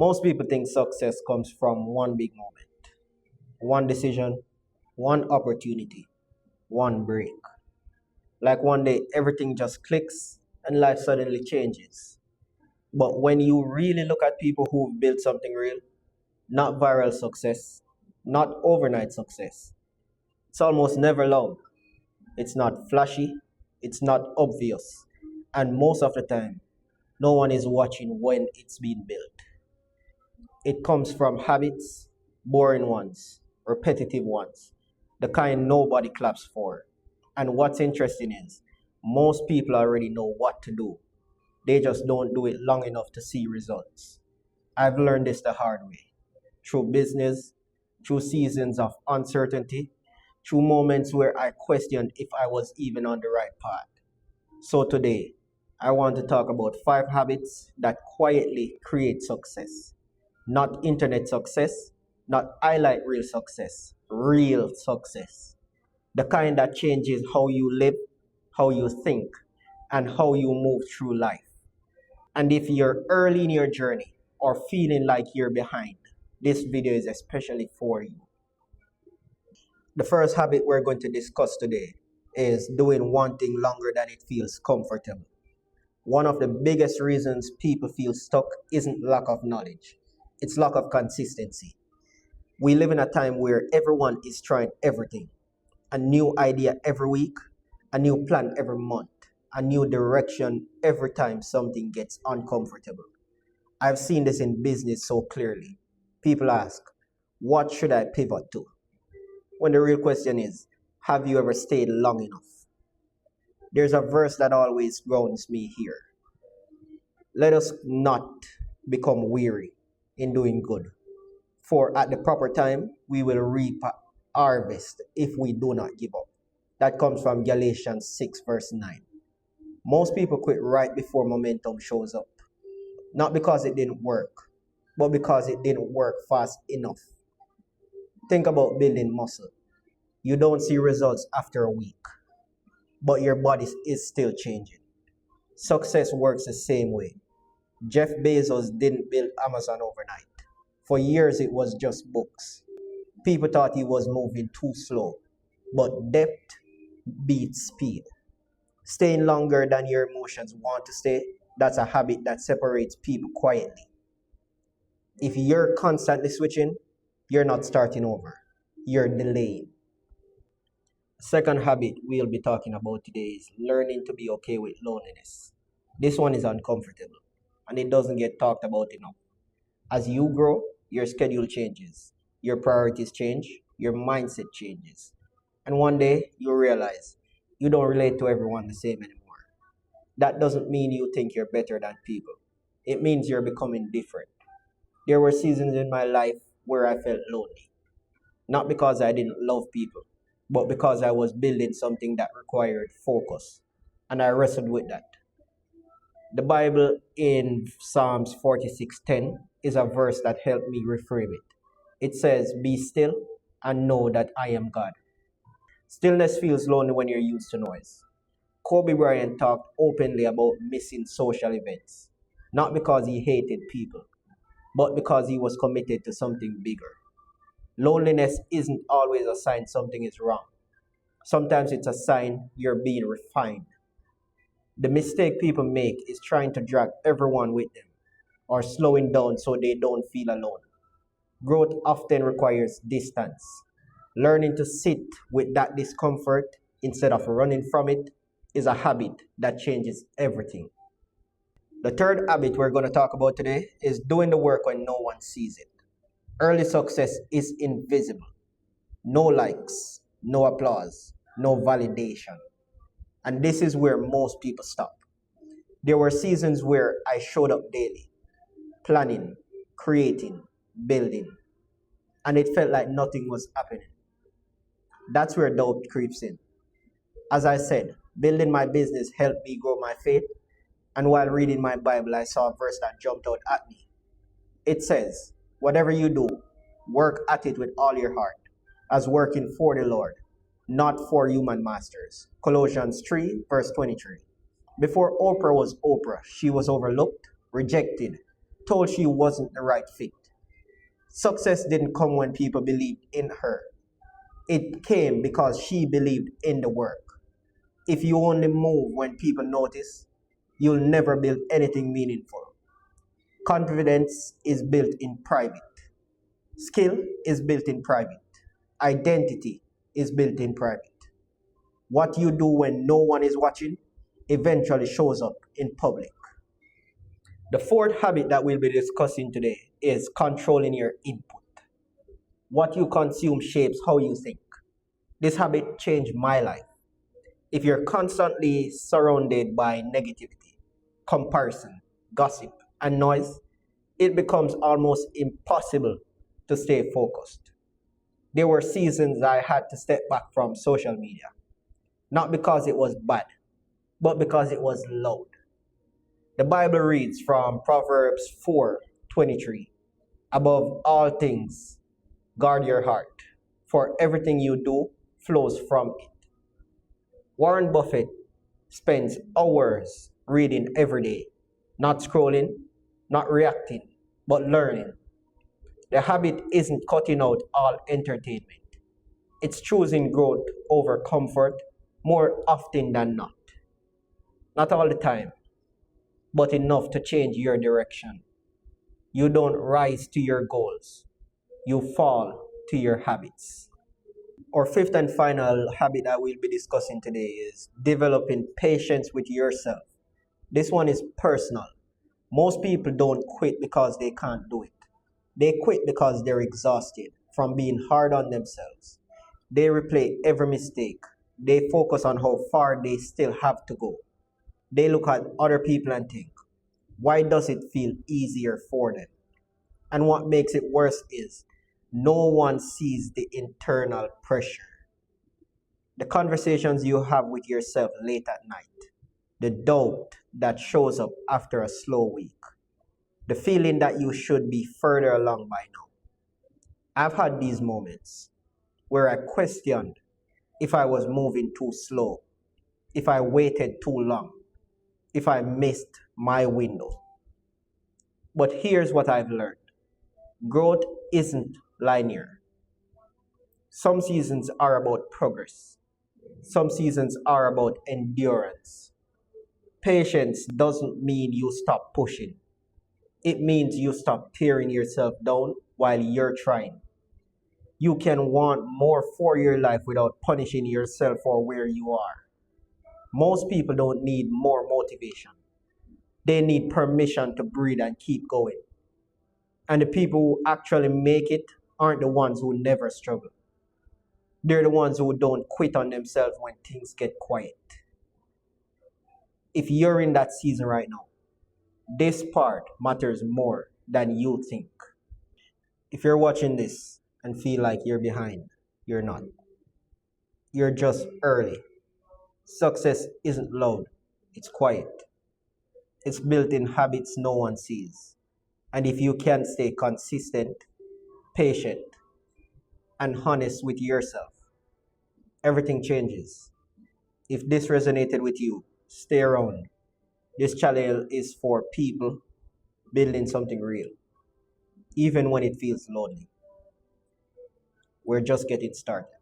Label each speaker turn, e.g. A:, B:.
A: Most people think success comes from one big moment, one decision, one opportunity, one break. Like one day everything just clicks and life suddenly changes. But when you really look at people who've built something real, not viral success, not overnight success, it's almost never loud. It's not flashy, it's not obvious. And most of the time, no one is watching when it's being built. It comes from habits, boring ones, repetitive ones, the kind nobody claps for. And what's interesting is most people already know what to do. They just don't do it long enough to see results. I've learned this the hard way through business, through seasons of uncertainty, through moments where I questioned if I was even on the right path. So today, I want to talk about 5 habits that quietly create success. Not internet success, not highlight reel success, real success. The kind that changes how you live, how you think, and how you move through life. And if you're early in your journey or feeling like you're behind, this video is especially for you. The first habit we're going to discuss today is doing one thing longer than it feels comfortable. One of the biggest reasons people feel stuck isn't lack of knowledge, it's lack of consistency. We live in a time where everyone is trying everything. A new idea every week, a new plan every month, a new direction every time something gets uncomfortable. I've seen this in business so clearly. People ask, what should I pivot to? When the real question is, have you ever stayed long enough? There's a verse that always grounds me here. Let us not become weary in doing good, for at the proper time we will reap a harvest if we do not give up. That comes from Galatians 6 verse 9. Most people quit right before momentum shows up. Not because it didn't work, but because it didn't work fast enough. Think about building muscle. You don't see results after a week, but your body is still changing. Success works the same way. Jeff Bezos didn't build Amazon overnight. For years it was just books. People thought he was moving too slow, but depth beats speed. Staying longer than your emotions want to stay, that's a habit that separates people quietly. If you're constantly switching, you're not starting over. You're delaying. Second habit we'll be talking about today is learning to be okay with loneliness. This one is uncomfortable and it doesn't get talked about enough. As you grow, your schedule changes, your priorities change, your mindset changes. And one day you'll realize you don't relate to everyone the same anymore. That doesn't mean you think you're better than people. It means you're becoming different. There were seasons in my life where I felt lonely. Not because I didn't love people, but because I was building something that required focus. And I wrestled with that. The Bible in Psalms 46:10 is a verse that helped me reframe it. It says, "Be still and know that I am God." Stillness feels lonely when you're used to noise. Kobe Bryant talked openly about missing social events, not because he hated people, but because he was committed to something bigger. Loneliness isn't always a sign something is wrong. Sometimes it's a sign you're being refined. The mistake people make is trying to drag everyone with them or slowing down so they don't feel alone. Growth often requires distance. Learning to sit with that discomfort instead of running from it is a habit that changes everything. The third habit we're going to talk about today is doing the work when no one sees it. Early success is invisible. No likes, no applause, no validation. And this is where most people stop. There were seasons where I showed up daily, planning, creating, building, and it felt like nothing was happening. That's where doubt creeps in. As I said, building my business helped me grow my faith, and while reading my Bible, I saw a verse that jumped out at me. It says, "Whatever you do, work at it with all your heart, as working for the Lord, not for human masters." Colossians 3, verse 23. Before Oprah was Oprah, she was overlooked, rejected, told she wasn't the right fit. Success didn't come when people believed in her. It came because she believed in the work. If you only move when people notice, you'll never build anything meaningful. Confidence is built in private. Skill is built in private. Identity is built in private. What you do when no one is watching eventually shows up in public. The fourth habit that we'll be discussing today is controlling your input. What you consume shapes how you think. This habit changed my life. If you're constantly surrounded by negativity, comparison, gossip, and noise, it becomes almost impossible to stay focused. There were seasons I had to step back from social media, not because it was bad, but because it was loud. The Bible reads from Proverbs 4:23. Above all things, guard your heart, for everything you do flows from it. Warren Buffett spends hours reading every day, not scrolling, not reacting, but learning. The habit isn't cutting out all entertainment. It's choosing growth over comfort more often than not. Not all the time, but enough to change your direction. You don't rise to your goals, you fall to your habits. Our fifth and final habit that we'll be discussing today is developing patience with yourself. This one is personal. Most people don't quit because they can't do it. They quit because they're exhausted from being hard on themselves. They replay every mistake. They focus on how far they still have to go. They look at other people and think, why does it feel easier for them? And what makes it worse is no one sees the internal pressure. The conversations you have with yourself late at night, the doubt that shows up after a slow week, the feeling that you should be further along by now. I've had these moments where I questioned if I was moving too slow, if I waited too long, if I missed my window. But here's what I've learned. Growth isn't linear. Some seasons are about progress. Some seasons are about endurance. Patience doesn't mean you stop pushing. It means you stop tearing yourself down while you're trying. You can want more for your life without punishing yourself for where you are. Most people don't need more motivation. They need permission to breathe and keep going. And the people who actually make it aren't the ones who never struggle. They're the ones who don't quit on themselves when things get quiet. If you're in that season right now, this part matters more than you think. If you're watching this and feel like you're behind, you're not. You're just early. Success isn't loud, it's quiet. It's built in habits no one sees. And if you can stay consistent, patient, and honest with yourself, everything changes. If this resonated with you, stay around. This channel is for people building something real, even when it feels lonely. We're just getting started.